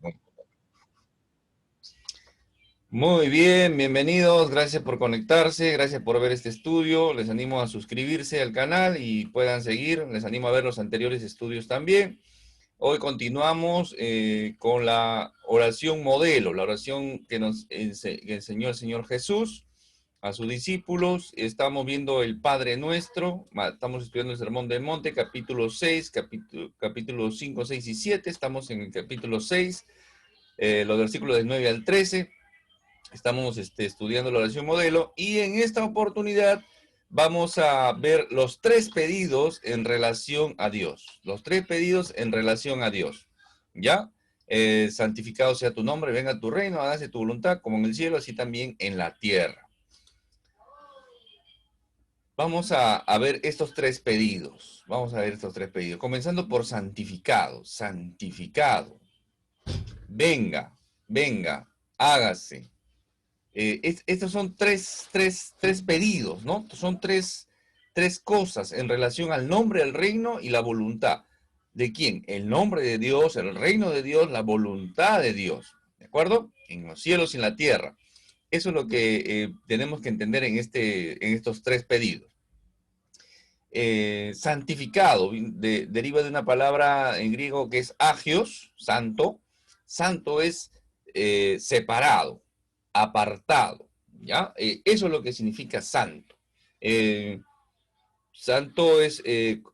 Bueno, muy bien, bienvenidos, gracias por conectarse, gracias por ver este estudio, les animo a suscribirse al canal y puedan seguir, les animo a ver los anteriores estudios también. Hoy continuamos con la oración modelo, la oración que que enseñó el Señor Jesús a sus discípulos. Estamos viendo el Padre Nuestro, estamos estudiando el Sermón del Monte, capítulo 6, capítulos 5, 6 y 7, estamos en el capítulo 6, los versículos del 9 al 13. Estamos estudiando la oración modelo y en esta oportunidad vamos a ver los tres pedidos en relación a Dios. Los tres pedidos en relación a Dios. ¿Ya? Santificado sea tu nombre, venga tu reino, hágase tu voluntad como en el cielo, así también en la tierra. Vamos a ver estos tres pedidos. Vamos a ver estos tres pedidos. Comenzando por santificado. Santificado. Venga, venga, hágase. Estos son tres pedidos, ¿no? Son tres cosas en relación al nombre, al reino y la voluntad. ¿De quién? El nombre de Dios, el reino de Dios, la voluntad de Dios. ¿De acuerdo? En los cielos y en la tierra. Eso es lo que tenemos que entender en estos tres pedidos. Santificado deriva de una palabra en griego que es agios, santo. Santo es separado, apartado, ¿ya? Eso es lo que significa santo. Santo es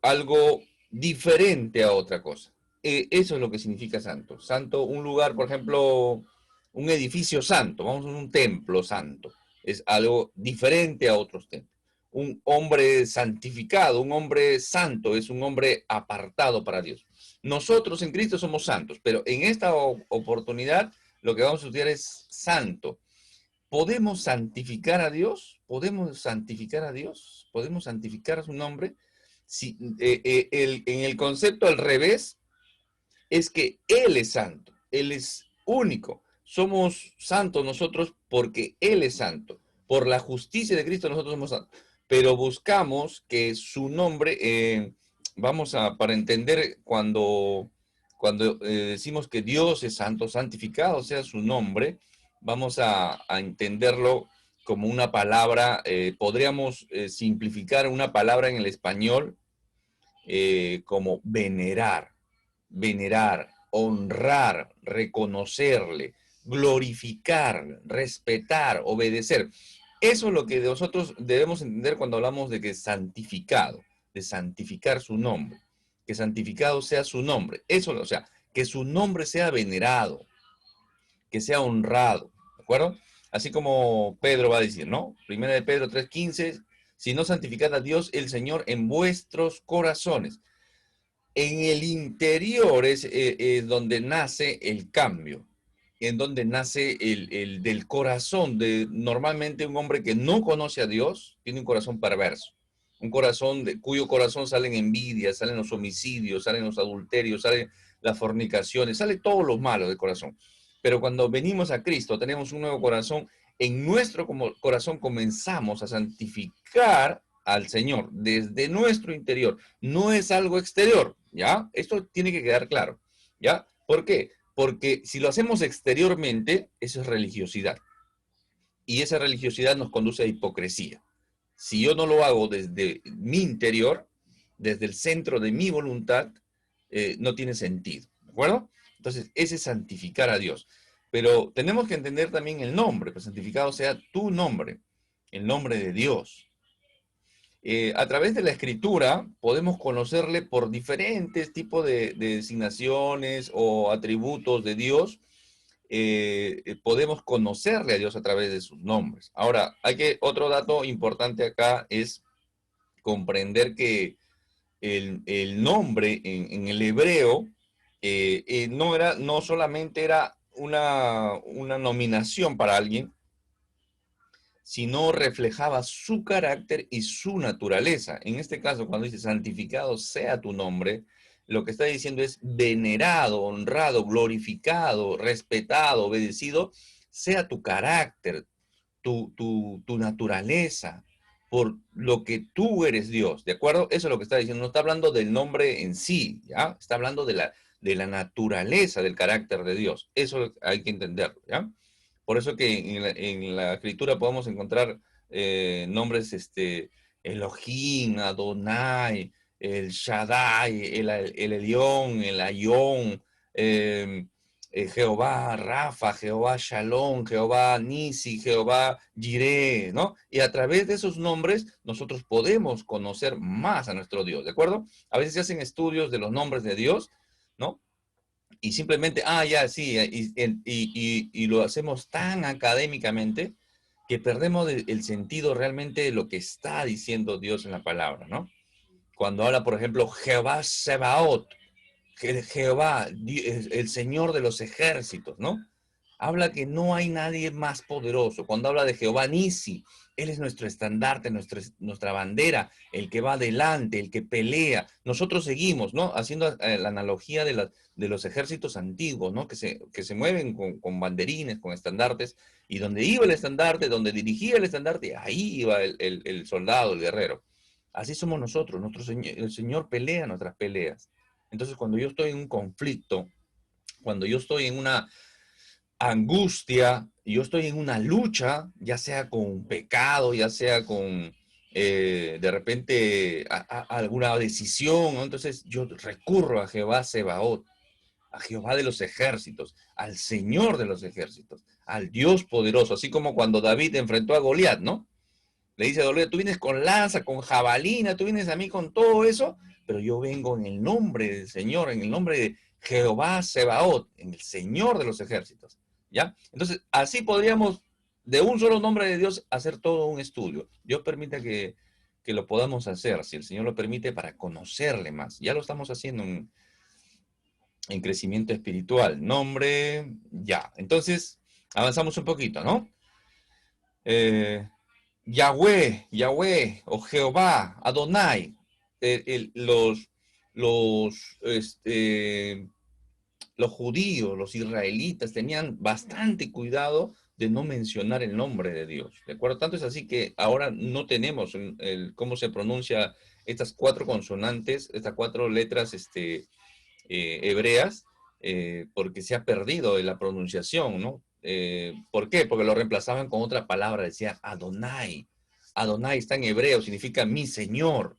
algo diferente a otra cosa. Eso es lo que significa santo. Santo, un lugar, por ejemplo, un edificio santo, vamos a un templo santo, es algo diferente a otros templos. Un hombre santificado, un hombre santo, es un hombre apartado para Dios. Nosotros en Cristo somos santos, pero en esta oportunidad lo que vamos a estudiar es santo. ¿Podemos santificar a Dios? ¿Podemos santificar a Dios? ¿Podemos santificar a su nombre? Si, en el concepto al revés, es que Él es santo, Él es único. Somos santos nosotros porque Él es santo. Por la justicia de Cristo nosotros somos santos. Pero buscamos que su nombre, para entender cuando decimos que Dios es santo, santificado sea su nombre, vamos a entenderlo como una palabra, podríamos simplificar una palabra en el español como venerar, honrar, reconocerle, glorificar, respetar, obedecer. Eso es lo que nosotros debemos entender cuando hablamos de que santificado, de santificar su nombre, que santificado sea su nombre. Eso, o sea, que su nombre sea venerado, que sea honrado, ¿de acuerdo? Así como Pedro va a decir, ¿no? Primera de Pedro 3:15, si no santificad a Dios el Señor en vuestros corazones. En el interior es donde nace el cambio, en donde nace el del corazón de normalmente un hombre que no conoce a Dios, tiene un corazón perverso, un corazón cuyo corazón salen envidias, salen los homicidios, salen los adulterios, salen las fornicaciones, sale todo lo malo del corazón. Pero cuando venimos a Cristo, tenemos un nuevo corazón, en nuestro corazón comenzamos a santificar al Señor desde nuestro interior. No es algo exterior, ¿ya? Esto tiene que quedar claro, ¿ya? ¿Por qué? Porque si lo hacemos exteriormente, eso es religiosidad. Y esa religiosidad nos conduce a hipocresía. Si yo no lo hago desde mi interior, desde el centro de mi voluntad, no tiene sentido, ¿de acuerdo? Entonces, ese es santificar a Dios. Pero tenemos que entender también el nombre, que santificado sea tu nombre, el nombre de Dios. A través de la escritura podemos conocerle por diferentes tipos de designaciones o atributos de Dios. Podemos conocerle a Dios a través de sus nombres. Ahora, otro dato importante acá es comprender que el nombre en el hebreo no solamente era una nominación para alguien, sino reflejaba su carácter y su naturaleza. En este caso, cuando dice santificado sea tu nombre, lo que está diciendo es venerado, honrado, glorificado, respetado, obedecido, sea tu carácter, tu naturaleza, por lo que tú eres Dios, ¿de acuerdo? Eso es lo que está diciendo. No está hablando del nombre en sí, ¿ya? Está hablando de la naturaleza del carácter de Dios. Eso hay que entenderlo, ¿ya? Por eso que en la escritura podemos encontrar nombres, Elohim, Adonai, el Shaddai, el Elión, el Ayón, eh, Jehová Rafa, Jehová Shalom, Jehová Nisi, Jehová Jireh, ¿no? Y a través de esos nombres nosotros podemos conocer más a nuestro Dios, ¿de acuerdo? A veces se hacen estudios de los nombres de Dios, ¿no? Y simplemente, ya, sí, y lo hacemos tan académicamente que perdemos el sentido realmente de lo que está diciendo Dios en la palabra, ¿no? Cuando habla, por ejemplo, Jehová Sebaot, Jehová, el Señor de los ejércitos, ¿no? Habla que no hay nadie más poderoso. Cuando habla de Jehová Nisi, Él es nuestro estandarte, nuestra bandera, el que va adelante, el que pelea. Nosotros seguimos, ¿no? Haciendo la analogía de los ejércitos antiguos, ¿no? Que se mueven con banderines, con estandartes, y donde iba el estandarte, donde dirigía el estandarte, ahí iba el soldado, el guerrero. Así somos nosotros, el Señor pelea nuestras peleas. Entonces, cuando yo estoy en un conflicto, cuando yo estoy en una angustia, yo estoy en una lucha, ya sea con pecado, ya sea con de repente alguna decisión, ¿no? Entonces yo recurro a Jehová Sebaot, a Jehová de los ejércitos, al Señor de los ejércitos, al Dios poderoso, así como cuando David enfrentó a Goliat, ¿no? Le dice a Goliat, tú vienes con lanza, con jabalina, tú vienes a mí con todo eso, pero yo vengo en el nombre del Señor, en el nombre de Jehová Sebaot, en el Señor de los ejércitos. ¿Ya? Entonces, así podríamos, de un solo nombre de Dios, hacer todo un estudio. Dios permita que lo podamos hacer, si el Señor lo permite, para conocerle más. Ya lo estamos haciendo en crecimiento espiritual. Nombre, ya. Entonces, avanzamos un poquito, ¿no? Yahweh, Yahweh, o Jehová, Adonai, los, este, los judíos, los israelitas, tenían bastante cuidado de no mencionar el nombre de Dios, ¿de acuerdo? Tanto es así que ahora no tenemos cómo se pronuncia estas cuatro consonantes, estas cuatro letras hebreas, porque se ha perdido la pronunciación, ¿no? ¿Por qué? Porque lo reemplazaban con otra palabra, decía Adonai. Adonai está en hebreo, significa mi Señor.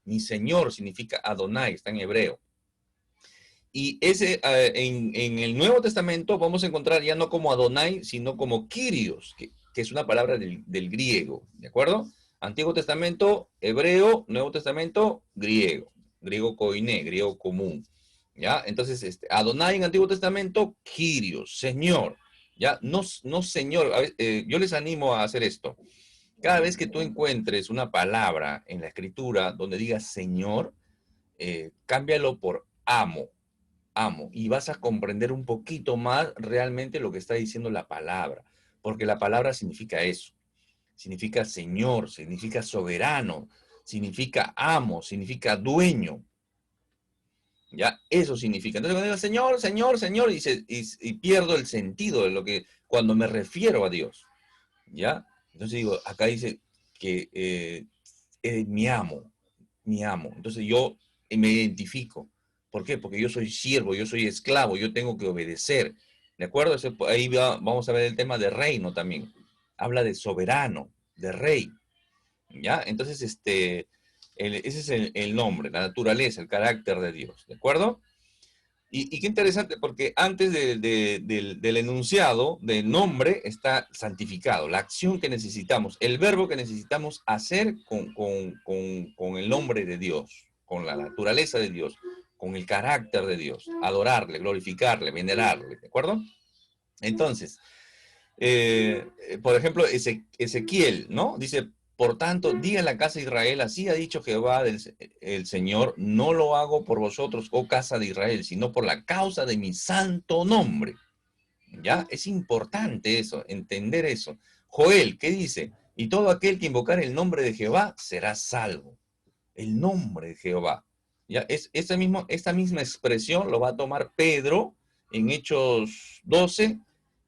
Mi Señor significa Adonai, está en hebreo. Y en el Nuevo Testamento vamos a encontrar ya no como Adonai, sino como Kyrios, que es una palabra del griego, ¿de acuerdo? Antiguo Testamento, hebreo, Nuevo Testamento, griego, griego koiné, griego común, ¿ya? Entonces, Adonai en Antiguo Testamento, Kyrios, Señor, ¿ya? No, no Señor, yo les animo a hacer esto. Cada vez que tú encuentres una palabra en la Escritura donde diga Señor, cámbialo por amo, amo, y vas a comprender un poquito más realmente lo que está diciendo la palabra, porque la palabra significa eso, significa Señor, significa soberano, significa amo, significa dueño, ¿ya? Eso significa. Entonces cuando digo Señor, Señor, Señor, y pierdo el sentido de lo que, cuando me refiero a Dios, ¿ya? Entonces digo, acá dice que mi amo, mi amo. Entonces yo me identifico. ¿Por qué? Porque yo soy siervo, yo soy esclavo, yo tengo que obedecer. ¿De acuerdo? Ahí vamos a ver el tema de reino también. Habla de soberano, de rey. ¿Ya? Entonces, ese es el nombre, la naturaleza, el carácter de Dios. ¿De acuerdo? Y qué interesante, porque antes del enunciado del nombre está santificado, la acción que necesitamos, el verbo que necesitamos hacer con el nombre de Dios, con la naturaleza de Dios, con el carácter de Dios, adorarle, glorificarle, venerarle, ¿de acuerdo? Entonces, por ejemplo, Ezequiel, ¿no? Dice, por tanto, diga en la casa de Israel, así ha dicho Jehová el Señor, no lo hago por vosotros, oh casa de Israel, sino por la causa de mi santo nombre. ¿Ya? Es importante eso, entender eso. Joel, ¿qué dice? Y todo aquel que invocar el nombre de Jehová será salvo. El nombre de Jehová. ¿Ya? Esta misma expresión lo va a tomar Pedro en Hechos 12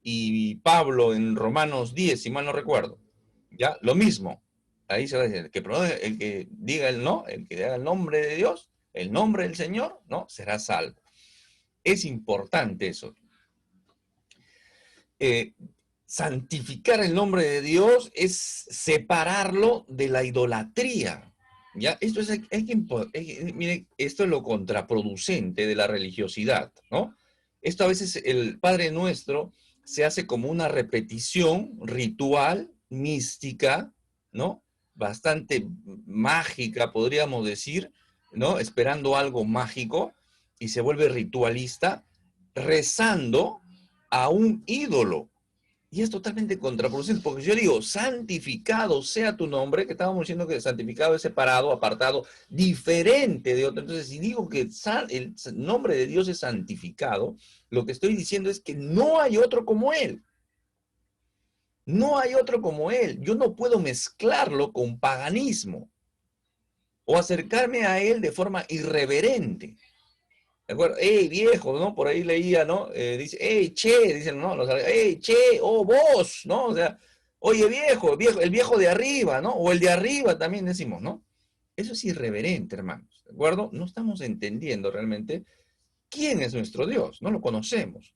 y Pablo en Romanos 10, si mal no recuerdo. ¿Ya? Lo mismo. Ahí se va a decir, el que diga el no, el que diga el nombre de Dios, el nombre del Señor, ¿no? Será salvo. Es importante eso. Eh, Santificar el nombre de Dios es separarlo de la idolatría. ¿Ya? Esto es, miren, esto es lo contraproducente de la religiosidad, ¿no? Esto a veces el Padre Nuestro se hace como una repetición ritual, mística, ¿no? Bastante mágica, podríamos decir, ¿no? Esperando algo mágico y se vuelve ritualista, rezando a un ídolo. Y es totalmente contraproducente, porque yo digo, santificado sea tu nombre, que estábamos diciendo que santificado es separado, apartado, diferente de otro. Entonces, si digo que el nombre de Dios es santificado, lo que estoy diciendo es que no hay otro como Él. No hay otro como Él. Yo no puedo mezclarlo con paganismo o acercarme a Él de forma irreverente. ¿De acuerdo? ¡Ey, viejo! ¿No? Por ahí leía, ¿no? Dice, ¡ey, che! Dicen, ¿no? ¡Ey, che! ¡Oh, vos! ¿No? O sea, oye, viejo, el viejo de arriba, ¿no? O el de arriba también decimos, ¿no? Eso es irreverente, hermanos. ¿De acuerdo? No estamos entendiendo realmente quién es nuestro Dios. No lo conocemos.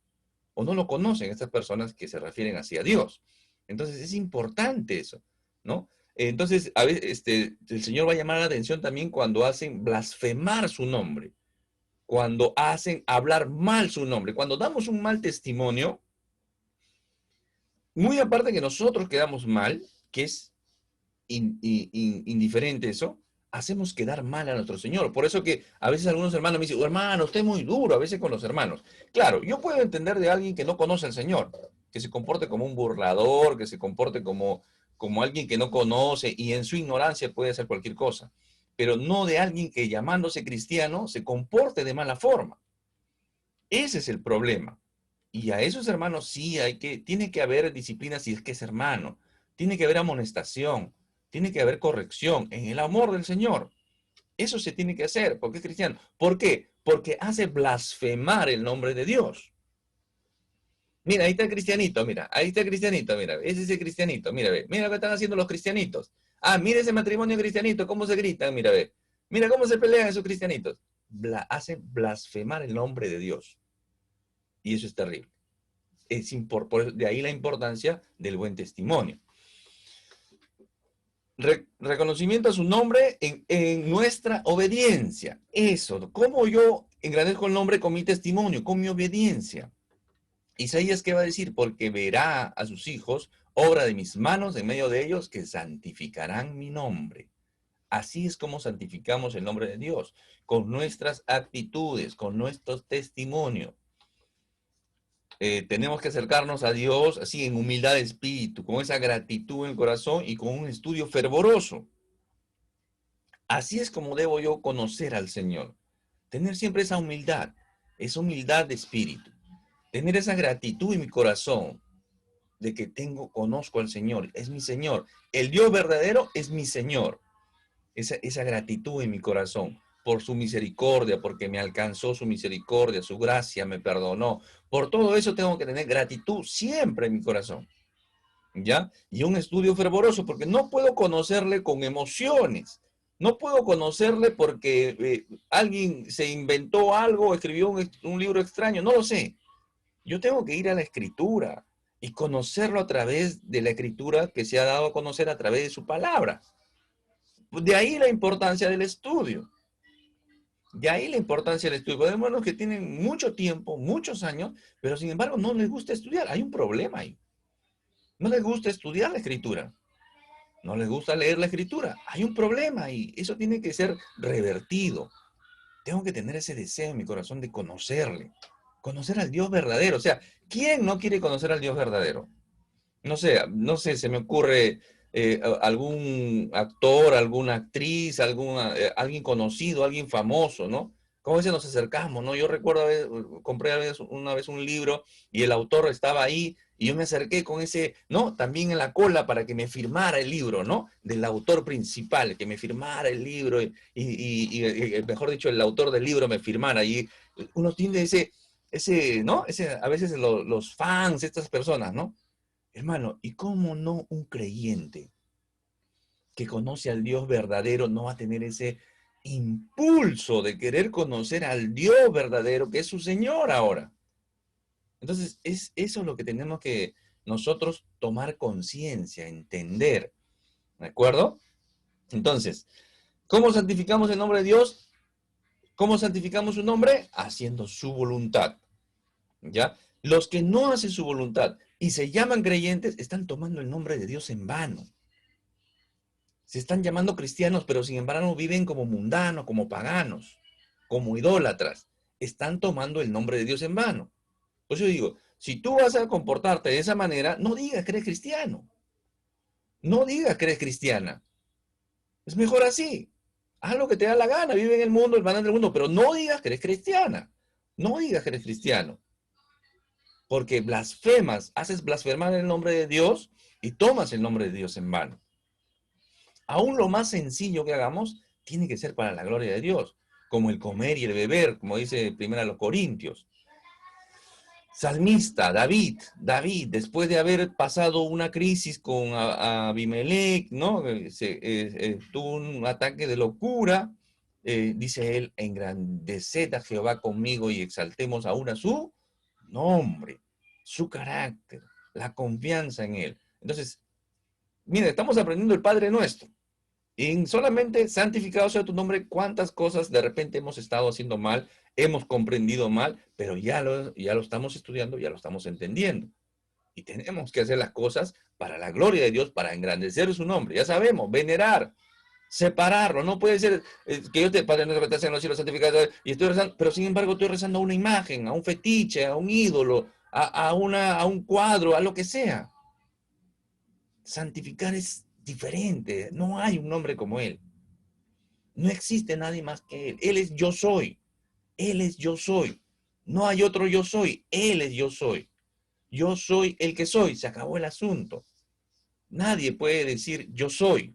O no lo conocen estas personas que se refieren así a Dios. Entonces, es importante eso, ¿no? Entonces, a veces, el Señor va a llamar la atención también cuando hacen blasfemar su nombre, cuando hacen hablar mal su nombre, cuando damos un mal testimonio, muy aparte que nosotros quedamos mal, que es indiferente eso, hacemos quedar mal a nuestro Señor. Por eso que a veces algunos hermanos me dicen, hermano, usted es muy duro, a veces con los hermanos. Claro, yo puedo entender de alguien que no conoce al Señor, que se comporte como un burlador, que se comporte como alguien que no conoce y en su ignorancia puede hacer cualquier cosa, pero no de alguien que llamándose cristiano se comporte de mala forma. Ese es el problema. Y a esos hermanos sí tiene que haber disciplina si es que es hermano. Tiene que haber amonestación. Tiene que haber corrección en el amor del Señor. Eso se tiene que hacer porque es cristiano. ¿Por qué? Porque hace blasfemar el nombre de Dios. Mira, ahí está el cristianito, mira. Ahí está el cristianito, mira. Ese es el cristianito, mira, ve. Mira lo que están haciendo los cristianitos. Ah, mira ese matrimonio cristianito, cómo se gritan, mira, ve. Mira cómo se pelean esos cristianitos. Hacen blasfemar el nombre de Dios. Y eso es terrible. De ahí la importancia del buen testimonio. Reconocimiento a su nombre en nuestra obediencia. Eso, ¿cómo yo engrandezco el nombre con mi testimonio, con mi obediencia? Isaías, ¿qué va a decir? Porque verá a sus hijos, obra de mis manos en medio de ellos, que santificarán mi nombre. Así es como santificamos el nombre de Dios, con nuestras actitudes, con nuestros testimonios. Tenemos que acercarnos a Dios así en humildad de espíritu, con esa gratitud en el corazón y con un estudio fervoroso. Así es como debo yo conocer al Señor. Tener siempre esa humildad de espíritu. Tener esa gratitud en mi corazón de que conozco al Señor, es mi Señor. El Dios verdadero es mi Señor. Esa gratitud en mi corazón por su misericordia, porque me alcanzó su misericordia, su gracia me perdonó. Por todo eso tengo que tener gratitud siempre en mi corazón, ¿ya? Y un estudio fervoroso, porque no puedo conocerle con emociones. No puedo conocerle porque alguien se inventó algo, escribió un libro extraño, no lo sé. Yo tengo que ir a la Escritura y conocerlo a través de la Escritura que se ha dado a conocer a través de su palabra. De ahí la importancia del estudio. De ahí la importancia del estudio. Podemos ver que tienen mucho tiempo, muchos años, pero sin embargo no les gusta estudiar. Hay un problema ahí. No les gusta estudiar la Escritura. No les gusta leer la Escritura. Hay un problema ahí. Eso tiene que ser revertido. Tengo que tener ese deseo en mi corazón de conocerle. Conocer al Dios verdadero. O sea, ¿quién no quiere conocer al Dios verdadero? No sé, se me ocurre algún actor, alguna actriz, alguien conocido, alguien famoso, ¿no? ¿Cómo a veces nos acercamos, no? Yo recuerdo compré una vez un libro y el autor estaba ahí y yo me acerqué con ese, ¿no? También en la cola para que me firmara el libro, ¿no? Del autor principal, que me firmara el libro y mejor dicho, el autor del libro me firmara. Y uno tiene ¿no? A veces los fans, estas personas, ¿no? Hermano, ¿y cómo no un creyente que conoce al Dios verdadero no va a tener impulso de querer conocer al Dios verdadero, que es su Señor ahora. Entonces, es eso lo que tenemos que nosotros tomar conciencia, entender. ¿De acuerdo? Entonces, ¿cómo santificamos el nombre de Dios? ¿Cómo santificamos su nombre? Haciendo su voluntad. ¿Ya? Los que no hacen su voluntad y se llaman creyentes están tomando el nombre de Dios en vano. Se están llamando cristianos, pero sin embargo viven como mundanos, como paganos, como idólatras. Están tomando el nombre de Dios en vano. Por eso digo, si tú vas a comportarte de esa manera, no digas que eres cristiano. No digas que eres cristiana. Es mejor así. Haz lo que te da la gana, vive en el mundo, el banal del mundo, pero no digas que eres cristiana. No digas que eres cristiano. Porque blasfemas, haces blasfemar el nombre de Dios y tomas el nombre de Dios en vano. Aún lo más sencillo que hagamos tiene que ser para la gloria de Dios, como el comer y el beber, como dice primero los Corintios. Salmista, David, después de haber pasado una crisis con Abimelech, ¿no? Tuvo un ataque de locura, dice él, engrandeced a Jehová conmigo y exaltemos aún a su nombre, su carácter, la confianza en él. Entonces, mire, estamos aprendiendo el Padre Nuestro. Y solamente santificado sea tu nombre, cuántas cosas de repente hemos estado haciendo mal, hemos comprendido mal, pero ya lo estamos estudiando, ya lo estamos entendiendo. Y tenemos que hacer las cosas para la gloria de Dios, para engrandecer su nombre. Ya sabemos, venerar, separarlo. No puede ser que yo te, Padre nuestro que estás en los cielos, santificado, y estoy rezando, pero sin embargo estoy rezando a una imagen, a un fetiche, a un ídolo, a un cuadro, a lo que sea. Santificar es diferente. No hay un nombre como él. No existe nadie más que él. Él es yo soy. Él es yo soy. No hay otro yo soy. Él es yo soy. Yo soy el que soy. Se acabó el asunto. Nadie puede decir yo soy.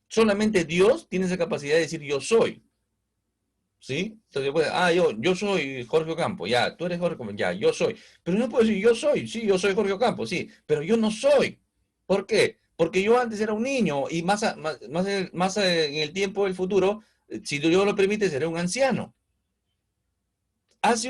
Solamente Dios tiene esa capacidad de decir yo soy. ¿Sí? Entonces, pues, yo soy Jorge Ocampo. Ya, tú eres Jorge Ocampo. Ya, yo soy. Pero no puedo decir yo soy. Sí, yo soy Jorge Ocampo. Sí, pero yo no soy. ¿Por qué? Porque yo antes era un niño y más en el tiempo del futuro, si Dios lo permite, seré un anciano. Hace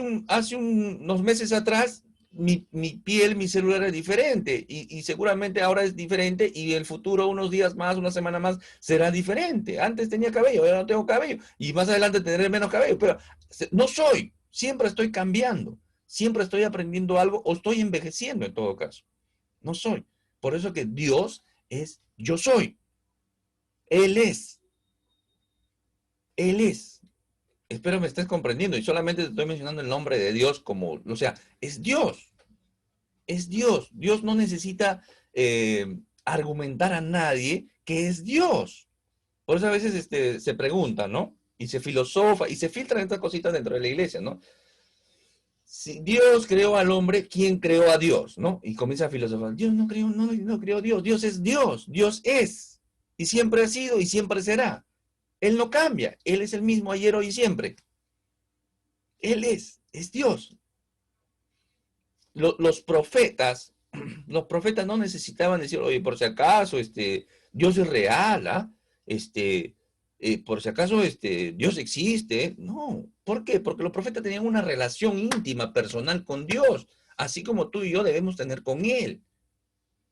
unos meses atrás, mi piel, mi célula era diferente y seguramente ahora es diferente y en el futuro, unos días más, una semana más, será diferente. Antes tenía cabello, ahora no tengo cabello y más adelante tendré menos cabello, pero no soy, siempre estoy cambiando, siempre estoy aprendiendo algo o estoy envejeciendo en todo caso. No soy. Por eso que Dios es yo soy. Él es. Él es. Espero me estés comprendiendo y solamente te estoy mencionando el nombre de Dios como, o sea, es Dios. Es Dios. Dios no necesita argumentar a nadie que es Dios. Por eso a veces se pregunta, ¿no? Y se filosofa y se filtran estas cositas dentro de la iglesia, ¿no? Si Dios creó al hombre, ¿quién creó a Dios? ¿No? Y comienza a filosofar. Dios no creó a Dios. Dios es Dios. Dios es. Y siempre ha sido y siempre será. Él no cambia. Él es el mismo ayer, hoy y siempre. Él es Dios. Los profetas, los profetas no necesitaban decir, oye, por si acaso, Dios es real, ¿ah? Por si acaso, Dios existe. No, ¿por qué? Porque los profetas tenían una relación íntima, personal con Dios, así como tú y yo debemos tener con Él.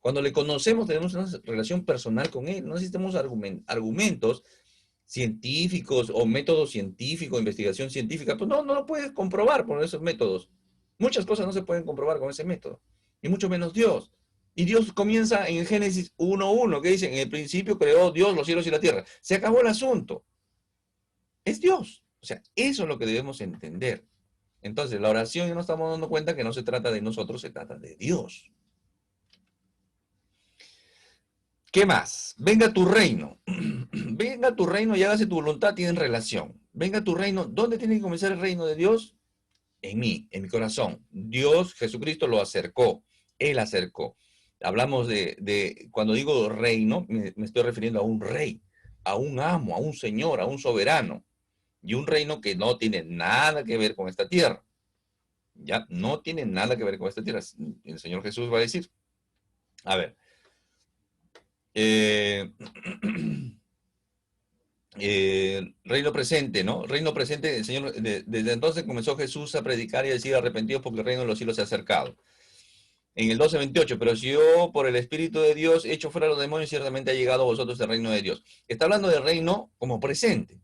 Cuando le conocemos, tenemos una relación personal con Él. No necesitamos argumentos científicos o métodos científicos, investigación científica. Pues no lo puedes comprobar por esos métodos. Muchas cosas no se pueden comprobar con ese método, y mucho menos Dios. Y Dios comienza en Génesis 1:1, que dice, en el principio creó Dios los cielos y la tierra. Se acabó el asunto. Es Dios. O sea, eso es lo que debemos entender. Entonces, la oración ya nos estamos dando cuenta que no se trata de nosotros, se trata de Dios. ¿Qué más? Venga tu reino. Venga tu reino y hágase tu voluntad, tienen relación. Venga tu reino. ¿Dónde tiene que comenzar el reino de Dios? En mí, en mi corazón. Dios, Jesucristo lo acercó. Él acercó. Hablamos cuando digo reino, me estoy refiriendo a un rey, a un amo, a un señor, a un soberano. Y un reino que no tiene nada que ver con esta tierra. Ya, no tiene nada que ver con esta tierra. El Señor Jesús va a decir. A ver. Reino presente, ¿no? Reino presente, el Señor, desde entonces comenzó Jesús a predicar y a decir arrepentidos porque el reino de los cielos se ha acercado. En el 12:28, pero si yo por el Espíritu de Dios echo fuera a los demonios, ciertamente ha llegado a vosotros el reino de Dios. Está hablando del reino como presente.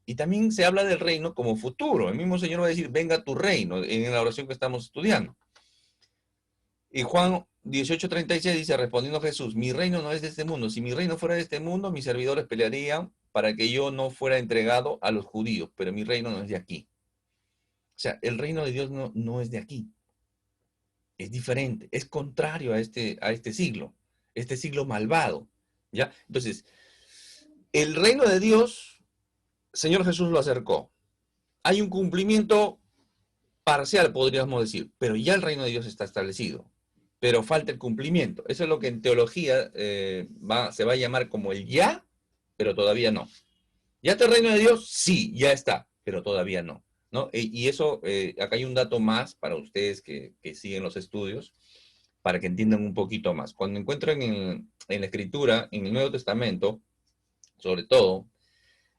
Y también se habla del reino como futuro. El mismo Señor va a decir, venga tu reino, en la oración que estamos estudiando. Y Juan 18:36 dice, respondiendo Jesús, mi reino no es de este mundo. Si mi reino fuera de este mundo, mis servidores pelearían para que yo no fuera entregado a los judíos, pero mi reino no es de aquí. O sea, el reino de Dios no es de aquí. Es diferente, es contrario a este siglo malvado, ¿ya? Entonces, el reino de Dios, Señor Jesús lo acercó. Hay un cumplimiento parcial, podríamos decir, pero ya el reino de Dios está establecido, pero falta el cumplimiento. Eso es lo que en teología se va a llamar como el ya, pero todavía no. ¿Ya está el reino de Dios? Sí, ya está, pero todavía no. ¿No? Y eso, acá hay un dato más para ustedes que siguen los estudios, para que entiendan un poquito más. Cuando encuentran en la Escritura, en el Nuevo Testamento, sobre todo,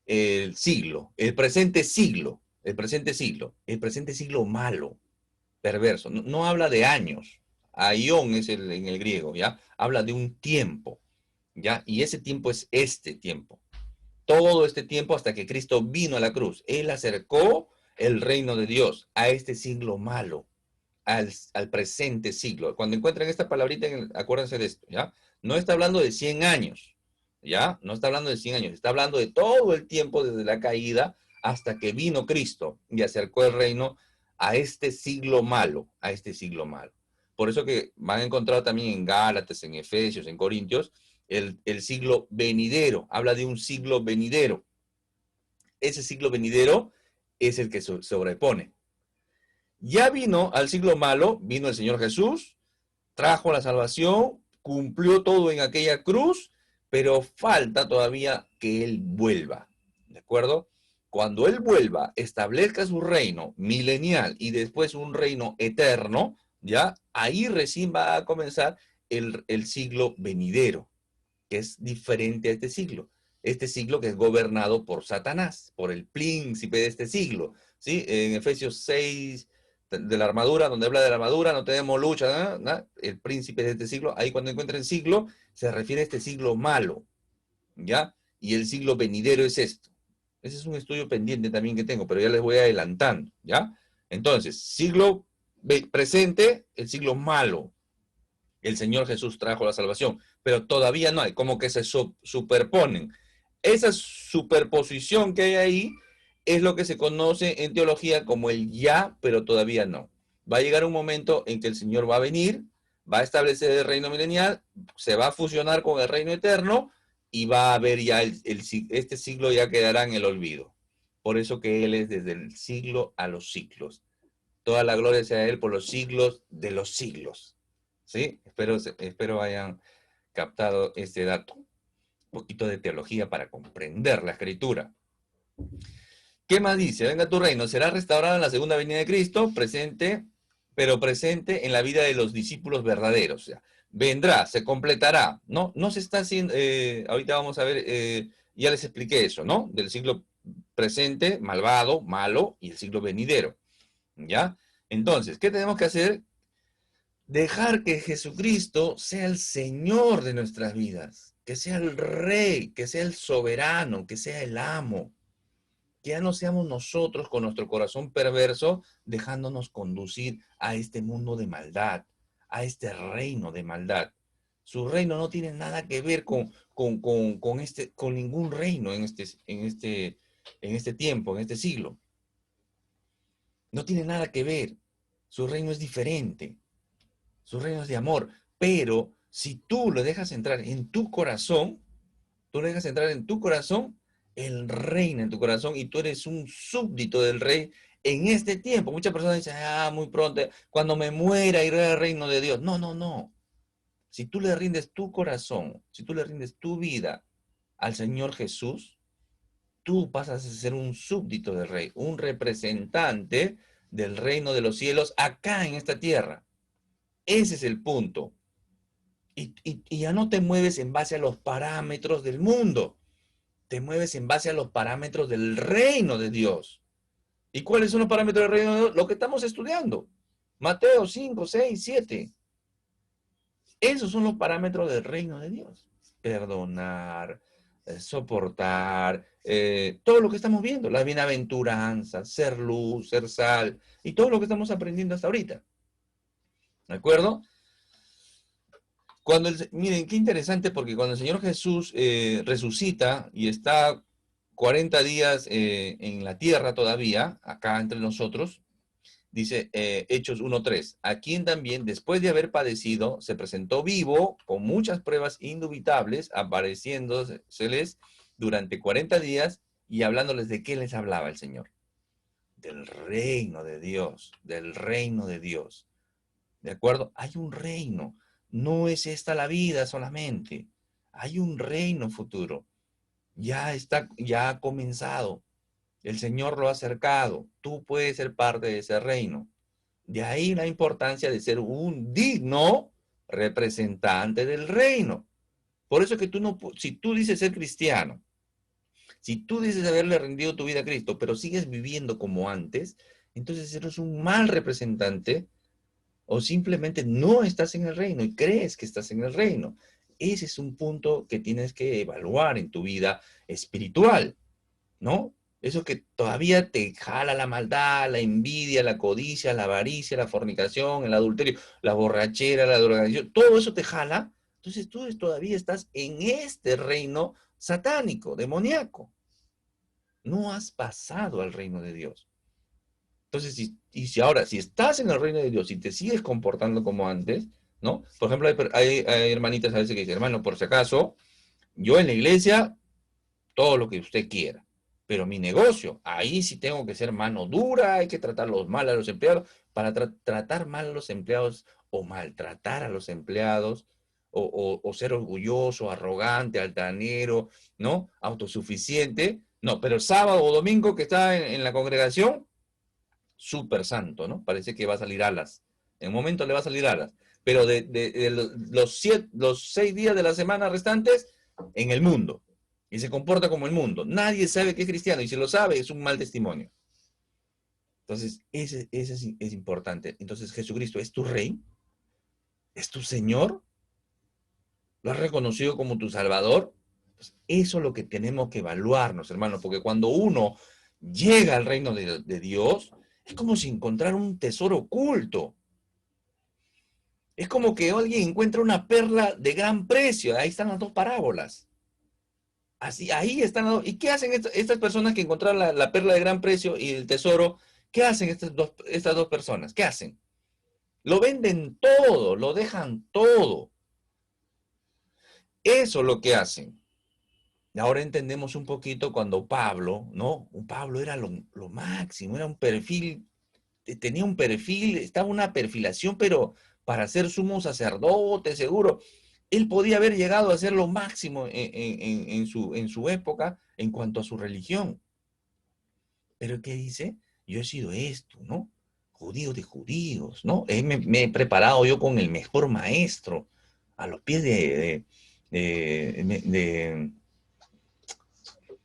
el siglo, el presente siglo malo, perverso, no habla de años, aión es en el griego, ¿ya? Habla de un tiempo, ¿ya? Y ese tiempo es este tiempo. Todo este tiempo hasta que Cristo vino a la cruz. Él acercó el reino de Dios a este siglo malo, al presente siglo. Cuando encuentran esta palabrita, acuérdense de esto, ¿ya? No está hablando de 100 años, ¿ya? No está hablando de 100 años, está hablando de todo el tiempo desde la caída hasta que vino Cristo y acercó el reino a este siglo malo, a este siglo malo. Por eso que van a encontrar también en Gálatas, en Efesios, en Corintios, el siglo venidero, habla de un siglo venidero. Ese siglo venidero es el que sobrepone. Ya vino al siglo malo, vino el Señor Jesús, trajo la salvación, cumplió todo en aquella cruz, pero falta todavía que Él vuelva, ¿de acuerdo? Cuando Él vuelva, establezca su reino milenial y después un reino eterno, ¿ya? Ahí recién va a comenzar el siglo venidero, que es diferente a este siglo que es gobernado por Satanás, por el príncipe de este siglo, ¿sí? En Efesios 6, de la armadura, donde habla de la armadura, no tenemos lucha, ¿no? El príncipe de este siglo, ahí cuando encuentren siglo, se refiere a este siglo malo, ¿ya? Y el siglo venidero es esto. Ese es un estudio pendiente también que tengo, pero ya les voy adelantando, ¿ya? Entonces, siglo presente, el siglo malo, el Señor Jesús trajo la salvación, pero todavía no hay, como que se superponen. Esa superposición que hay ahí es lo que se conoce en teología como el ya, pero todavía no. Va a llegar un momento en que el Señor va a venir, va a establecer el reino milenial, se va a fusionar con el reino eterno y va a haber ya este siglo ya quedará en el olvido. Por eso que Él es desde el siglo a los siglos. Toda la gloria sea a Él por los siglos de los siglos. ¿Sí? Espero hayan captado este dato. Un poquito de teología para comprender la escritura. ¿Qué más dice? Venga tu reino, será restaurado en la segunda venida de Cristo, presente, pero presente en la vida de los discípulos verdaderos. O sea, vendrá, se completará, ¿no? No se está haciendo, ahorita vamos a ver, ya les expliqué eso, ¿no? Del siglo presente, malvado, malo, y el siglo venidero, ¿ya? Entonces, ¿qué tenemos que hacer? Dejar que Jesucristo sea el Señor de nuestras vidas, que sea el Rey, que sea el soberano, que sea el amo, que ya no seamos nosotros con nuestro corazón perverso dejándonos conducir a este mundo de maldad, a este reino de maldad. Su reino no tiene nada que ver con ningún reino en este tiempo, en este siglo. No tiene nada que ver. Su reino es diferente. Su reino es de amor. Pero si tú lo dejas entrar en tu corazón, tú lo dejas entrar en tu corazón, Él reina en tu corazón y tú eres un súbdito del rey en este tiempo. Muchas personas dicen, muy pronto, cuando me muera iré al reino de Dios. No, no, no. Si tú le rindes tu corazón, si tú le rindes tu vida al Señor Jesús, tú pasas a ser un súbdito del rey, un representante del reino de los cielos acá en esta tierra. Ese es el punto. Y ya no te mueves en base a los parámetros del mundo. te mueves en base a los parámetros del reino de Dios. ¿Y cuáles son los parámetros del reino de Dios? Lo que estamos estudiando. Mateo 5, 6, 7. Esos son los parámetros del reino de Dios. Perdonar, soportar, todo lo que estamos viendo, la bienaventuranza, ser luz, ser sal, y todo lo que estamos aprendiendo hasta ahorita. ¿De acuerdo? Miren, qué interesante, porque cuando el Señor Jesús resucita y está 40 días en la tierra todavía, acá entre nosotros, dice Hechos 1:3, a quien también, después de haber padecido, se presentó vivo, con muchas pruebas indubitables, apareciéndoseles durante 40 días y hablándoles de qué les hablaba el Señor. Del reino de Dios, del reino de Dios. ¿De acuerdo? Hay un reino. No es esta la vida solamente. Hay un reino futuro. Ya ha comenzado. El Señor lo ha acercado. Tú puedes ser parte de ese reino. De ahí la importancia de ser un digno representante del reino. Por eso que tú no, si tú dices ser cristiano, si tú dices haberle rendido tu vida a Cristo, pero sigues viviendo como antes, entonces eres un mal representante o simplemente no estás en el reino y crees que estás en el reino. Ese es un punto que tienes que evaluar en tu vida espiritual, ¿no? Eso que todavía te jala la maldad, la envidia, la codicia, la avaricia, la fornicación, el adulterio, la borrachera, la drogadicción, todo eso te jala. Entonces tú todavía estás en este reino satánico, demoníaco. No has pasado al reino de Dios. Entonces, si estás en el reino de Dios y te sigues comportando como antes, ¿no? Por ejemplo, hay hermanitas a veces que dicen, hermano, por si acaso, yo en la iglesia, todo lo que usted quiera. Pero mi negocio, ahí sí tengo que ser mano dura, hay que tratarlos mal a los empleados. Para tratar mal a los empleados o maltratar a los empleados, o ser orgulloso, arrogante, altanero, ¿no? Autosuficiente. No, pero sábado o domingo que está en la congregación, súper santo, ¿no? Parece que va a salir alas. En un momento le va a salir alas. Pero de los 6 días de la semana restantes, en el mundo. Y se comporta como el mundo. Nadie sabe que es cristiano. Y si lo sabe, es un mal testimonio. Entonces, ese es importante. Entonces, Jesucristo es tu rey. Es tu Señor. ¿Lo has reconocido como tu Salvador? Pues eso es lo que tenemos que evaluarnos, hermano. Porque cuando uno llega al reino de Dios, es como si encontrara un tesoro oculto. Es como que alguien encuentra una perla de gran precio. Ahí están las dos parábolas. Así, ahí están las dos. ¿Y qué hacen estas personas que encontraron la perla de gran precio y el tesoro? ¿Qué hacen estas dos personas? ¿Qué hacen? Lo venden todo, lo dejan todo. Eso es lo que hacen. Y ahora entendemos un poquito cuando Pablo, ¿no? Pablo era lo máximo, era un perfil, tenía un perfil, estaba una perfilación, pero para ser sumo sacerdote, seguro. Él podía haber llegado a ser lo máximo en su época en cuanto a su religión. Pero ¿qué dice? Yo he sido esto, ¿no? Judío de judíos, ¿no? Me he preparado yo con el mejor maestro, a los pies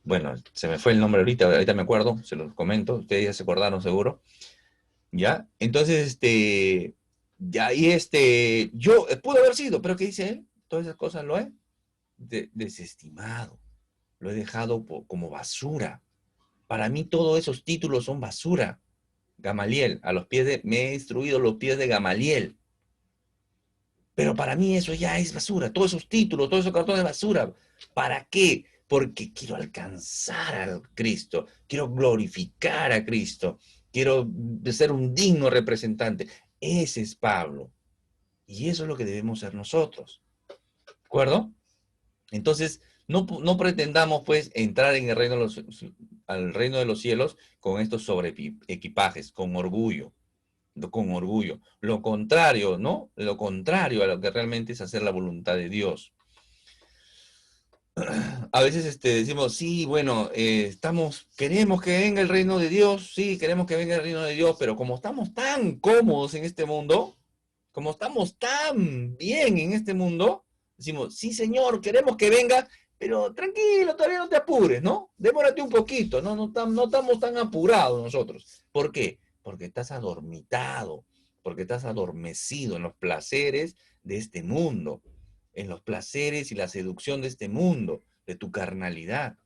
bueno, se me fue el nombre ahorita me acuerdo, se los comento, ustedes ya se acordaron seguro, ¿ya? Entonces, ya, yo pudo haber sido, pero ¿qué dice él? Todas esas cosas lo he desestimado, lo he dejado como basura. Para mí todos esos títulos son basura. Gamaliel, me he instruido los pies de Gamaliel. Pero para mí eso ya es basura. Todos esos títulos, todos esos cartones de basura. ¿Para qué? Porque quiero alcanzar a Cristo. Quiero glorificar a Cristo. Quiero ser un digno representante. Ese es Pablo. Y eso es lo que debemos ser nosotros. ¿De acuerdo? Entonces, no pretendamos pues entrar en el al reino de los cielos con estos sobreequipajes, con orgullo. Lo contrario, ¿no? Lo contrario a lo que realmente es hacer la voluntad de Dios. A veces decimos, sí, bueno, queremos que venga el reino de Dios, sí, queremos que venga el reino de Dios, pero como estamos tan cómodos en este mundo, como estamos tan bien en este mundo, decimos, sí, Señor, queremos que venga, pero tranquilo, todavía no te apures, ¿no? Demórate un poquito, no estamos tan apurados nosotros. ¿Por qué? Porque estás adormitado, porque estás adormecido en los placeres de este mundo, en los placeres y la seducción de este mundo, de tu carnalidad.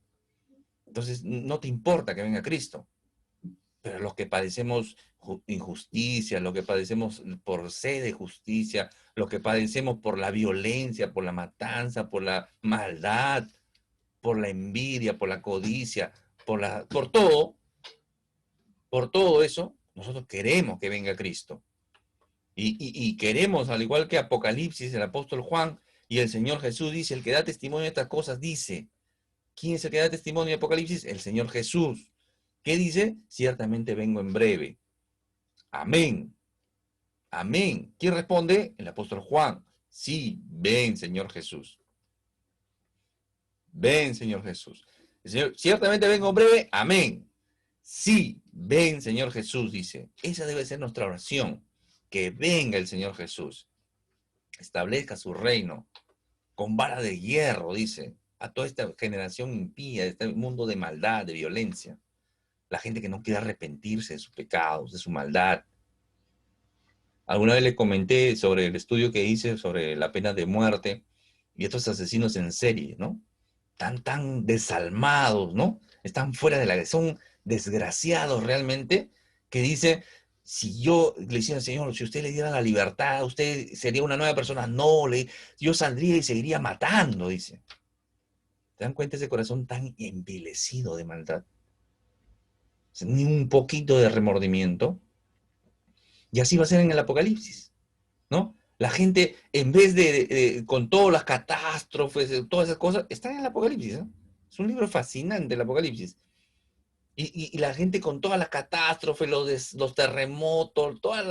Entonces, no te importa que venga Cristo. Pero los que padecemos injusticia, los que padecemos por sed de justicia, los que padecemos por la violencia, por la matanza, por la maldad, por la envidia, por la codicia, por todo eso, nosotros queremos que venga Cristo. Y queremos, al igual que Apocalipsis, el apóstol Juan y el Señor Jesús dice, el que da testimonio de estas cosas dice, ¿quién es el que da testimonio de Apocalipsis? El Señor Jesús. ¿Qué dice? Ciertamente vengo en breve. Amén. Amén. ¿Quién responde? El apóstol Juan. Sí, ven, Señor Jesús. Ven, Señor Jesús. El Señor, ciertamente vengo en breve. Amén. Sí, ven, Señor Jesús, dice. Esa debe ser nuestra oración. Que venga el Señor Jesús. Establezca su reino con vara de hierro, dice, a toda esta generación impía, este mundo de maldad, de violencia. La gente que no quiere arrepentirse de sus pecados, de su maldad. Alguna vez le comenté sobre el estudio que hice sobre la pena de muerte y estos asesinos en serie, ¿no? Tan desalmados, ¿no? Están fuera de la... Son desgraciados realmente, que dice, si yo le decía, Señor, si usted le diera la libertad, usted sería una nueva persona. No, yo saldría y seguiría matando, dice. ¿Te dan cuenta ese corazón tan envilecido de maldad? Ni un poquito de remordimiento. Y así va a ser en el Apocalipsis, ¿no? La gente, en vez con todas las catástrofes, todas esas cosas, está en el Apocalipsis, ¿no? Es un libro fascinante, el Apocalipsis. Y la gente con todas las catástrofes, los terremotos, toda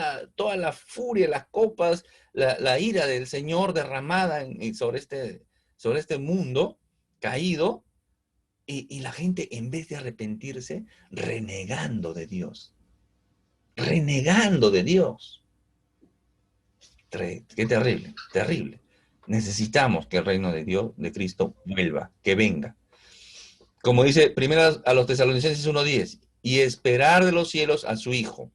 la furia, las copas, la ira del Señor derramada sobre este mundo caído, y la gente, en vez de arrepentirse, renegando de Dios. Renegando de Dios. Qué terrible, terrible. Necesitamos que el reino de Dios, de Cristo, vuelva, que venga. Como dice primero a los Tesalonicenses 1:10, y esperar de los cielos a su Hijo,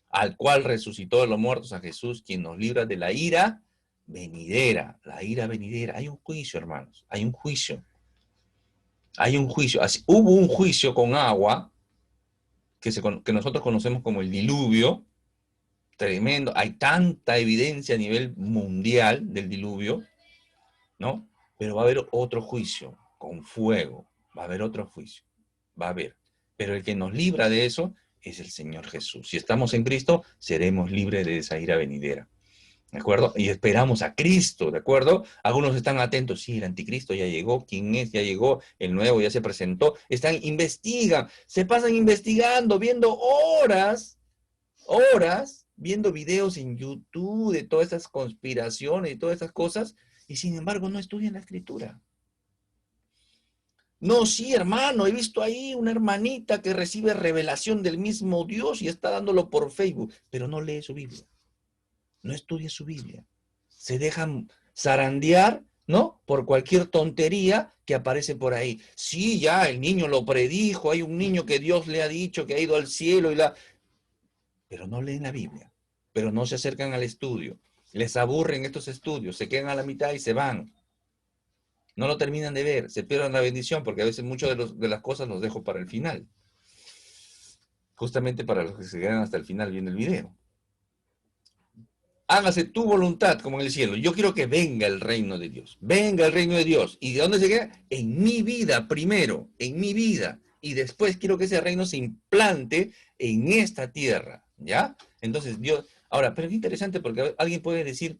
al cual resucitó de los muertos, a Jesús, quien nos libra de la ira venidera. La ira venidera. Hay un juicio, hermanos. Hay un juicio. Hay un juicio. Hubo un juicio con agua que nosotros conocemos como el diluvio. Tremendo. Hay tanta evidencia a nivel mundial del diluvio, ¿no? Pero va a haber otro juicio con fuego. Va a haber otro juicio. Va a haber. Pero el que nos libra de eso es el Señor Jesús. Si estamos en Cristo, seremos libres de esa ira venidera. ¿De acuerdo? Y esperamos a Cristo, ¿de acuerdo? Algunos están atentos, sí, el anticristo ya llegó, ¿quién es? Ya llegó, el nuevo ya se presentó. Investigan, se pasan investigando, viendo horas, viendo videos en YouTube de todas esas conspiraciones y todas esas cosas, y sin embargo no estudian la Escritura. No, sí, hermano, he visto ahí una hermanita que recibe revelación del mismo Dios y está dándolo por Facebook, pero no lee su Biblia, no estudia su Biblia. Se dejan zarandear, ¿no? Por cualquier tontería que aparece por ahí. Sí, ya, el niño lo predijo, hay un niño que Dios le ha dicho que ha ido al cielo pero no leen la Biblia, pero no se acercan al estudio. Les aburren estos estudios, se quedan a la mitad y se van. No lo terminan de ver, se pierden la bendición, porque a veces muchas de las cosas los dejo para el final. Justamente para los que se quedan hasta el final viendo el video. Hágase tu voluntad como en el cielo. Yo quiero que venga el reino de Dios. Venga el reino de Dios. ¿Y de dónde se queda? En mi vida primero, en mi vida. Y después quiero que ese reino se implante en esta tierra. ¿Ya? Entonces Dios... Ahora, pero es interesante porque alguien puede decir,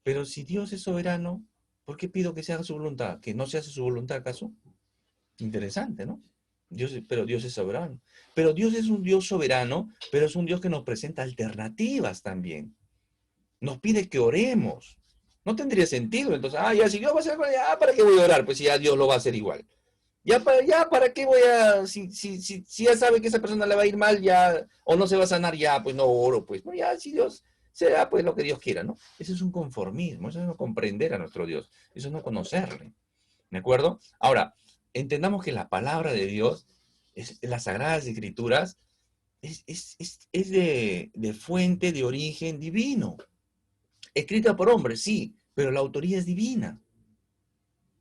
pero si Dios es soberano, ¿por qué pido que se haga su voluntad? ¿Que no se hace su voluntad acaso? Interesante, ¿no? Pero Dios es soberano. Pero Dios es un Dios soberano, pero es un Dios que nos presenta alternativas también. Nos pide que oremos. No tendría sentido. Entonces, ya si Dios va a hacer algo, ya, ¿para qué voy a orar? Pues si ya Dios lo va a hacer igual. ¿Para qué voy a, si ya sabe que esa persona le va a ir mal, ya, o no se va a sanar, ya, pues no oro, pues, no, ya, si Dios, será pues lo que Dios quiera, ¿no? Eso es un conformismo, eso es no comprender a nuestro Dios, eso es no conocerle. ¿De acuerdo? Ahora, entendamos que la palabra de Dios, las Sagradas Escrituras, es de fuente, de origen divino. Escrita por hombres, sí, pero la autoría es divina.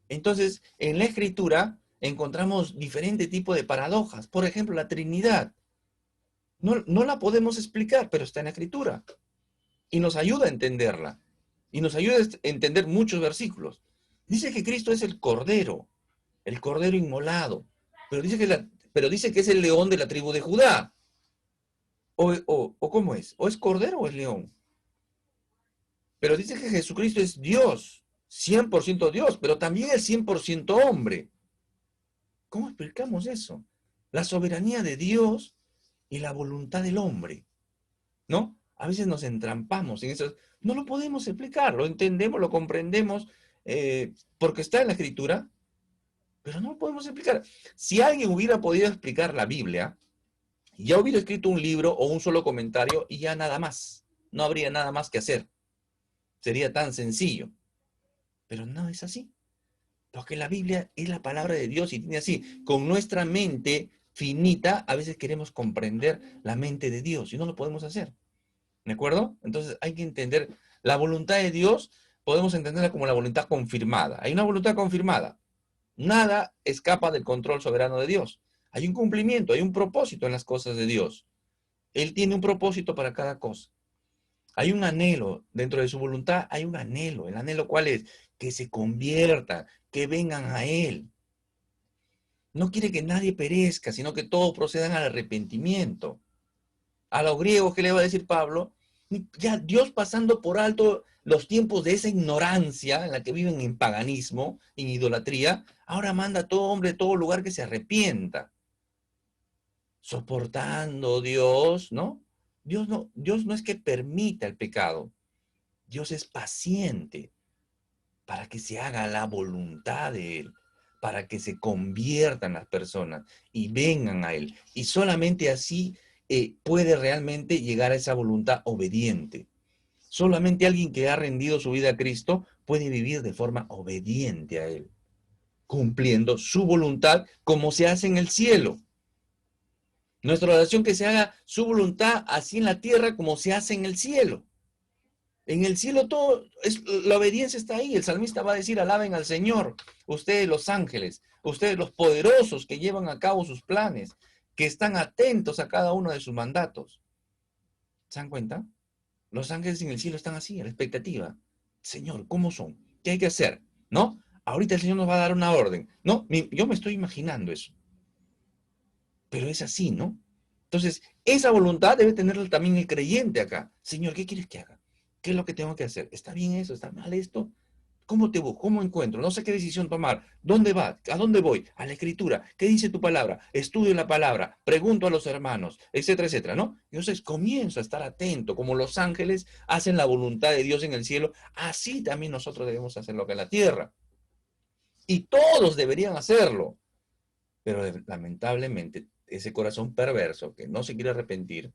Entonces, en la Escritura encontramos diferentes tipos de paradojas. Por ejemplo, la Trinidad. No la podemos explicar, pero está en la Escritura. Y nos ayuda a entenderla. Y nos ayuda a entender muchos versículos. Dice que Cristo es el Cordero inmolado. Pero dice que es el león de la tribu de Judá. ¿O cómo es? ¿O es Cordero o es león? Pero dice que Jesucristo es Dios, 100% Dios, pero también es 100% hombre. ¿Cómo explicamos eso? La soberanía de Dios y la voluntad del hombre, ¿no? A veces nos entrampamos en eso. No lo podemos explicar, lo entendemos, lo comprendemos, porque está en la Escritura, pero no lo podemos explicar. Si alguien hubiera podido explicar la Biblia, ya hubiera escrito un libro o un solo comentario y ya nada más. No habría nada más que hacer. Sería tan sencillo. Pero no es así. Porque la Biblia es la palabra de Dios y tiene así. Con nuestra mente finita, a veces queremos comprender la mente de Dios y no lo podemos hacer. ¿De acuerdo? Entonces hay que entender la voluntad de Dios, podemos entenderla como la voluntad confirmada. Hay una voluntad confirmada. Nada escapa del control soberano de Dios. Hay un cumplimiento, hay un propósito en las cosas de Dios. Él tiene un propósito para cada cosa. Hay un anhelo, dentro de su voluntad hay un anhelo. ¿El anhelo cuál es? Que se convierta, que vengan a Él. No quiere que nadie perezca, sino que todos procedan al arrepentimiento. A los griegos, ¿qué le va a decir Pablo? Ya Dios pasando por alto los tiempos de esa ignorancia en la que viven en paganismo, en idolatría, ahora manda a todo hombre de todo lugar que se arrepienta. Soportando Dios, ¿no? Dios no es que permita el pecado. Dios es paciente para que se haga la voluntad de Él, para que se conviertan las personas y vengan a Él. Y solamente así puede realmente llegar a esa voluntad obediente. Solamente alguien que ha rendido su vida a Cristo puede vivir de forma obediente a Él, cumpliendo su voluntad como se hace en el cielo. Nuestra oración que se haga su voluntad así en la tierra como se hace en el cielo. En el cielo todo, la obediencia está ahí. El salmista va a decir, alaben al Señor, ustedes los ángeles, ustedes los poderosos que llevan a cabo sus planes, que están atentos a cada uno de sus mandatos. ¿Se dan cuenta? Los ángeles en el cielo están así, a la expectativa. Señor, ¿cómo son? ¿Qué hay que hacer? ¿No? Ahorita el Señor nos va a dar una orden. No, yo me estoy imaginando eso. Pero es así, ¿no? Entonces, esa voluntad debe tenerla también el creyente acá. Señor, ¿qué quieres que haga? ¿Qué es lo que tengo que hacer? ¿Está bien eso? ¿Está mal esto? ¿Cómo te busco? ¿Cómo encuentro? No sé qué decisión tomar. ¿Dónde va? ¿A dónde voy? A la Escritura. ¿Qué dice tu palabra? Estudio la palabra. Pregunto a los hermanos, etcétera, etcétera, ¿no? Entonces comienzo a estar atento. Como los ángeles hacen la voluntad de Dios en el cielo, así también nosotros debemos hacerlo acá en la tierra. Y todos deberían hacerlo. Pero lamentablemente ese corazón perverso que no se quiere arrepentir,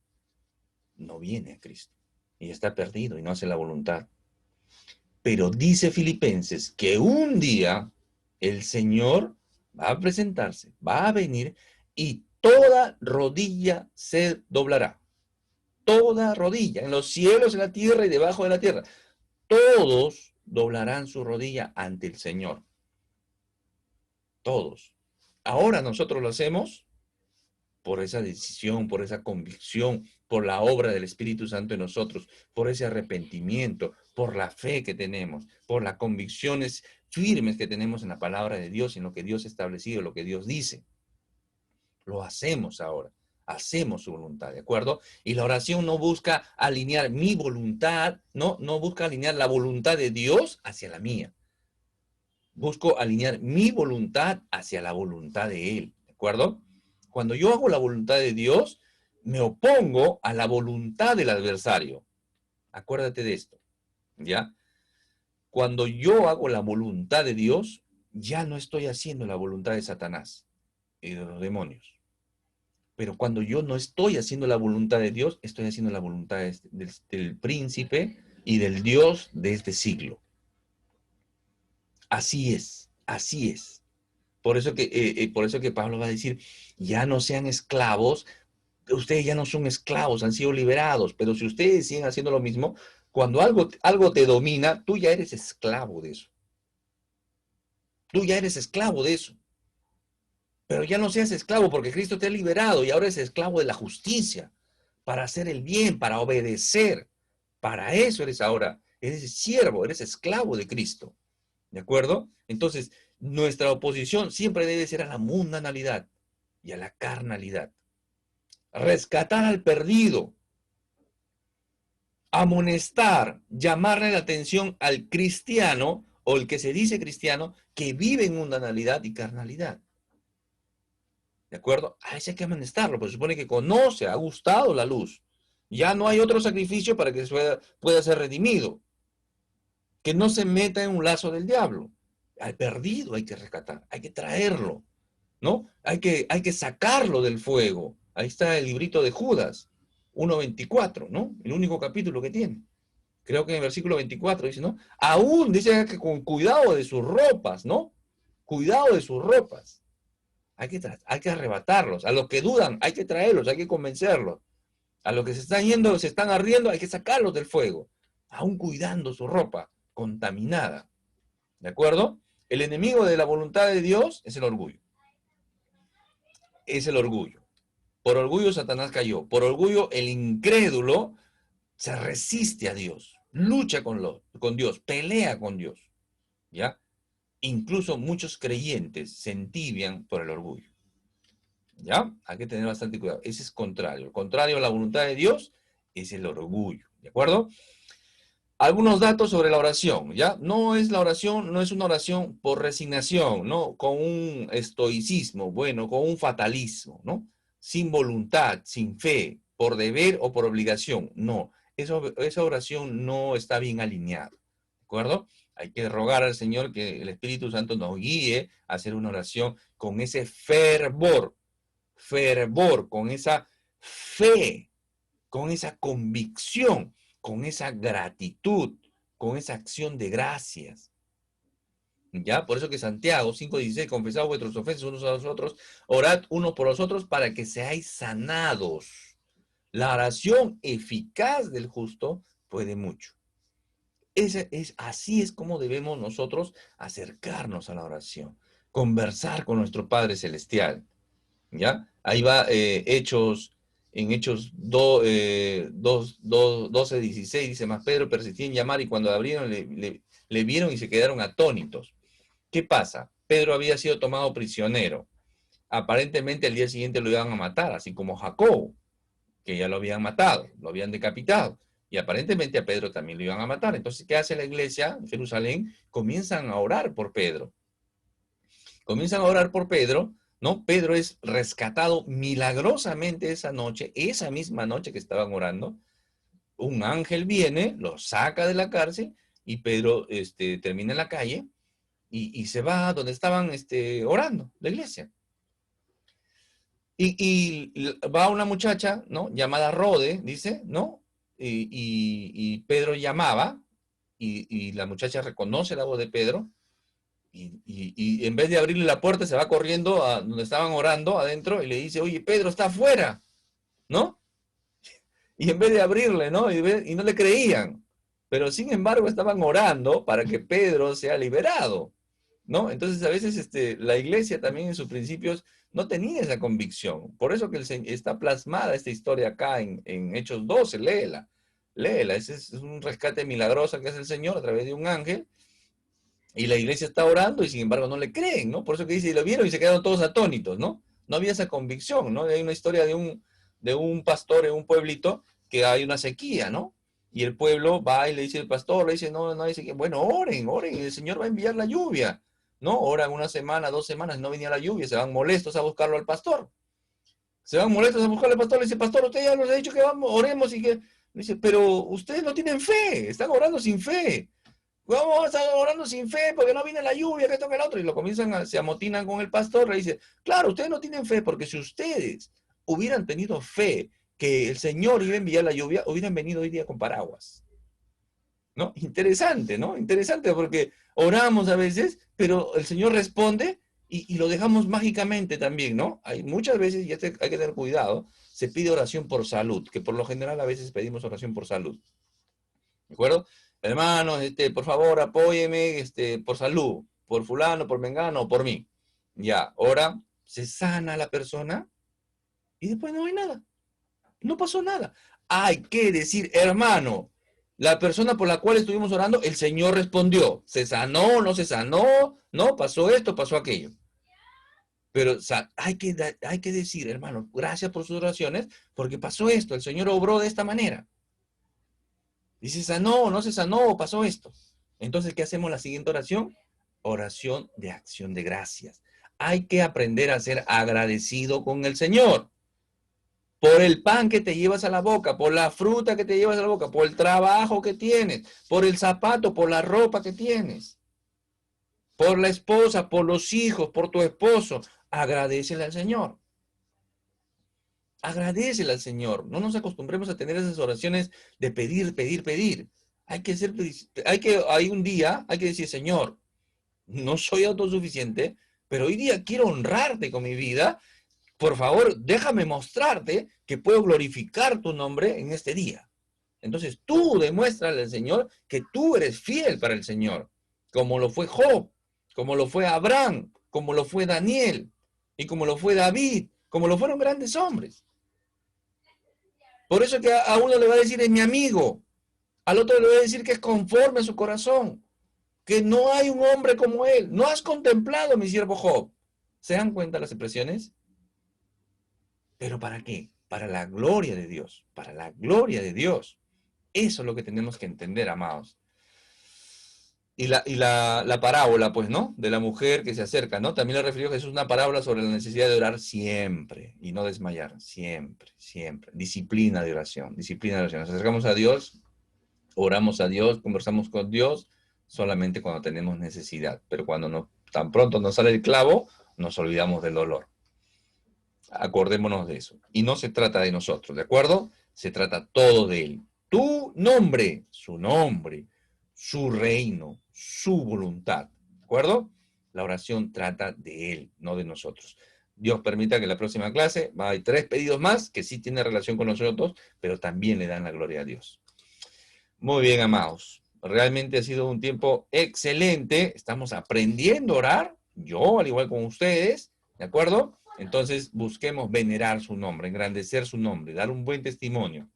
no viene a Cristo. Y está perdido y no hace la voluntad. Pero dice Filipenses que un día el Señor va a presentarse, va a venir y toda rodilla se doblará. Toda rodilla, en los cielos, en la tierra y debajo de la tierra. Todos doblarán su rodilla ante el Señor. Todos. Ahora nosotros lo hacemos por esa decisión, por esa convicción, por la obra del Espíritu Santo en nosotros, por ese arrepentimiento, por la fe que tenemos, por las convicciones firmes que tenemos en la palabra de Dios, en lo que Dios ha establecido, lo que Dios dice. Lo hacemos ahora, hacemos su voluntad, ¿de acuerdo? Y la oración no busca alinear mi voluntad, no busca alinear la voluntad de Dios hacia la mía. Busco alinear mi voluntad hacia la voluntad de Él, ¿de acuerdo? Cuando yo hago la voluntad de Dios, me opongo a la voluntad del adversario. Acuérdate de esto, ¿ya? Cuando yo hago la voluntad de Dios, ya no estoy haciendo la voluntad de Satanás y de los demonios. Pero cuando yo no estoy haciendo la voluntad de Dios, estoy haciendo la voluntad del príncipe y del Dios de este siglo. Así es. Así es. Por eso que Pablo va a decir, ya no sean esclavos, ustedes ya no son esclavos, han sido liberados, pero si ustedes siguen haciendo lo mismo, cuando algo te domina, tú ya eres esclavo de eso. Tú ya eres esclavo de eso. Pero ya no seas esclavo porque Cristo te ha liberado y ahora eres esclavo de la justicia, para hacer el bien, para obedecer. Para eso eres ahora. Eres siervo, eres esclavo de Cristo. ¿De acuerdo? Entonces, nuestra oposición siempre debe ser a la mundanalidad y a la carnalidad. Rescatar al perdido, amonestar, llamarle la atención al cristiano o el que se dice cristiano que vive en mundanalidad y carnalidad. ¿De acuerdo? A ese hay que amonestarlo, porque se supone que conoce, ha gustado la luz. Ya no hay otro sacrificio para que pueda ser redimido. Que no se meta en un lazo del diablo. Al perdido hay que rescatar, hay que traerlo, ¿no? Hay que sacarlo del fuego. Ahí está el librito de Judas, 1:24, ¿no? El único capítulo que tiene. Creo que en el versículo 24 dice, ¿no? Aún dice que con cuidado de sus ropas, ¿no? Cuidado de sus ropas. Hay que arrebatarlos. A los que dudan, hay que traerlos, hay que convencerlos. A los que se están yendo, se están ardiendo, hay que sacarlos del fuego. Aún cuidando su ropa contaminada. ¿De acuerdo? El enemigo de la voluntad de Dios es el orgullo. Es el orgullo. Por orgullo Satanás cayó. Por orgullo el incrédulo se resiste a Dios. Lucha con Dios. Pelea con Dios. ¿Ya? Incluso muchos creyentes se entibian por el orgullo. ¿Ya? Hay que tener bastante cuidado. Ese es contrario. El contrario a la voluntad de Dios es el orgullo. ¿De acuerdo? Algunos datos sobre la oración, ¿ya? No es una oración por resignación, ¿no? Con un estoicismo, bueno, con un fatalismo, ¿no? Sin voluntad, sin fe, por deber o por obligación. No, esa oración no está bien alineada, ¿de acuerdo? Hay que rogar al Señor que el Espíritu Santo nos guíe a hacer una oración con ese fervor, con esa fe, con esa convicción, con esa gratitud, con esa acción de gracias. ¿Ya? Por eso que Santiago 5:16, confesad vuestros ofensas unos a los otros, orad unos por los otros para que seáis sanados. La oración eficaz del justo puede mucho. Así es como debemos nosotros acercarnos a la oración, conversar con nuestro Padre Celestial. ¿Ya? Ahí va en Hechos 12:16, dice, más Pedro persistía en llamar y cuando abrieron le vieron y se quedaron atónitos. ¿Qué pasa? Pedro había sido tomado prisionero. Aparentemente al día siguiente lo iban a matar, así como Jacobo, que ya lo habían matado, lo habían decapitado. Y aparentemente a Pedro también lo iban a matar. Entonces, ¿qué hace la iglesia en Jerusalén? Comienzan a orar por Pedro. Comienzan a orar por Pedro, ¿no? Pedro es rescatado milagrosamente esa misma noche que estaban orando. Un ángel viene, lo saca de la cárcel y Pedro termina en la calle y se va a donde estaban orando, la iglesia. Y va una muchacha, ¿no? Llamada Rode, dice, ¿no? Y Pedro llamaba y la muchacha reconoce la voz de Pedro. Y en vez de abrirle la puerta, se va corriendo a donde estaban orando adentro y le dice, oye, Pedro está afuera, ¿no? Y en vez de abrirle, ¿no? Y no le creían. Pero sin embargo estaban orando para que Pedro sea liberado, ¿no? Entonces a veces la iglesia también en sus principios no tenía esa convicción. Por eso que está plasmada esta historia acá en Hechos 12, léela. Léela, ese es un rescate milagroso que hace el Señor a través de un ángel. Y la iglesia está orando y sin embargo no le creen, ¿no? Por eso que dice, y lo vieron y se quedaron todos atónitos, ¿no? No había esa convicción, ¿no? Hay una historia de un pastor en un pueblito que hay una sequía, ¿no? Y el pueblo va y le dice al pastor, le dice, no, no hay sequía. Bueno, oren, y el Señor va a enviar la lluvia, ¿no? Oran una semana, 2 semanas, no venía la lluvia, se van molestos a buscarlo al pastor. Se van molestos a buscarlo al pastor, le dice, pastor, usted ya nos ha dicho que vamos, oremos y que... Dice, pero ustedes no tienen fe, están orando sin fe. Vamos a estar orando sin fe porque no viene la lluvia, que esto, que el otro. Y lo se amotinan con el pastor. Le dice, claro, ustedes no tienen fe porque si ustedes hubieran tenido fe que el Señor iba a enviar la lluvia, hubieran venido hoy día con paraguas. ¿no? Interesante, ¿no? Interesante porque oramos a veces, pero el Señor responde y lo dejamos mágicamente también, ¿no? Hay muchas veces, y hay que tener cuidado, se pide oración por salud, que por lo general a veces pedimos oración por salud. ¿De acuerdo? Hermanos, por favor, apóyeme, por salud, por fulano, por mengano, por mí. Ya, ahora se sana la persona y después no hay nada. No pasó nada. Hay que decir, hermano, la persona por la cual estuvimos orando, el Señor respondió. ¿Se sanó? ¿No se sanó? ¿No? ¿Pasó esto? ¿Pasó aquello? Pero hay que decir, hermano, gracias por sus oraciones, porque pasó esto, el Señor obró de esta manera. Y se sanó, no se sanó, pasó esto. Entonces, ¿qué hacemos en la siguiente oración? Oración de acción de gracias. Hay que aprender a ser agradecido con el Señor. Por el pan que te llevas a la boca, por la fruta que te llevas a la boca, por el trabajo que tienes, por el zapato, por la ropa que tienes, por la esposa, por los hijos, por tu esposo. Agradécele al Señor. Agradécele al Señor. No nos acostumbremos a tener esas oraciones de pedir, pedir, pedir. Hay un día, hay que decir, Señor, no soy autosuficiente, pero hoy día quiero honrarte con mi vida. Por favor, déjame mostrarte que puedo glorificar tu nombre en este día. Entonces tú demuéstrale al Señor que tú eres fiel para el Señor, como lo fue Job, como lo fue Abraham, como lo fue Daniel, y como lo fue David, como lo fueron grandes hombres. Por eso que a uno le va a decir es mi amigo, al otro le va a decir que es conforme a su corazón, que no hay un hombre como él. ¿No has contemplado a mi siervo Job? ¿Se dan cuenta las expresiones? ¿Pero para qué? Para la gloria de Dios, para la gloria de Dios. Eso es lo que tenemos que entender, amados. Y la parábola, pues, ¿no? De la mujer que se acerca, ¿no? También le refirió Jesús una parábola sobre la necesidad de orar siempre y no desmayar, siempre, siempre. Disciplina de oración, disciplina de oración. Nos acercamos a Dios, oramos a Dios, conversamos con Dios solamente cuando tenemos necesidad. Pero cuando tan pronto nos sale el clavo, nos olvidamos del dolor. Acordémonos de eso. Y no se trata de nosotros, ¿de acuerdo? Se trata todo de Él. Tu nombre, su reino, su voluntad, ¿de acuerdo? La oración trata de Él, no de nosotros. Dios permita que en la próxima clase hay 3 pedidos más que sí tienen relación con nosotros, pero también le dan la gloria a Dios. Muy bien, amados. Realmente ha sido un tiempo excelente. Estamos aprendiendo a orar, yo al igual con ustedes, ¿de acuerdo? Entonces busquemos venerar su nombre, engrandecer su nombre, dar un buen testimonio.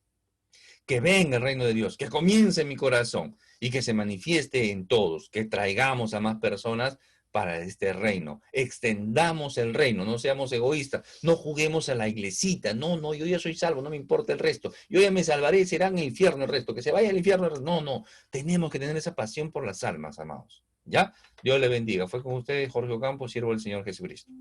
Que venga el reino de Dios, que comience en mi corazón y que se manifieste en todos, que traigamos a más personas para este reino. Extendamos el reino, no seamos egoístas, no juguemos a la iglesita, no, yo ya soy salvo, no me importa el resto, yo ya me salvaré, será en el infierno el resto, que se vaya al infierno el resto. No, tenemos que tener esa pasión por las almas, amados. ¿Ya? Dios le bendiga. Fue con ustedes Jorge Ocampo, siervo del Señor Jesucristo.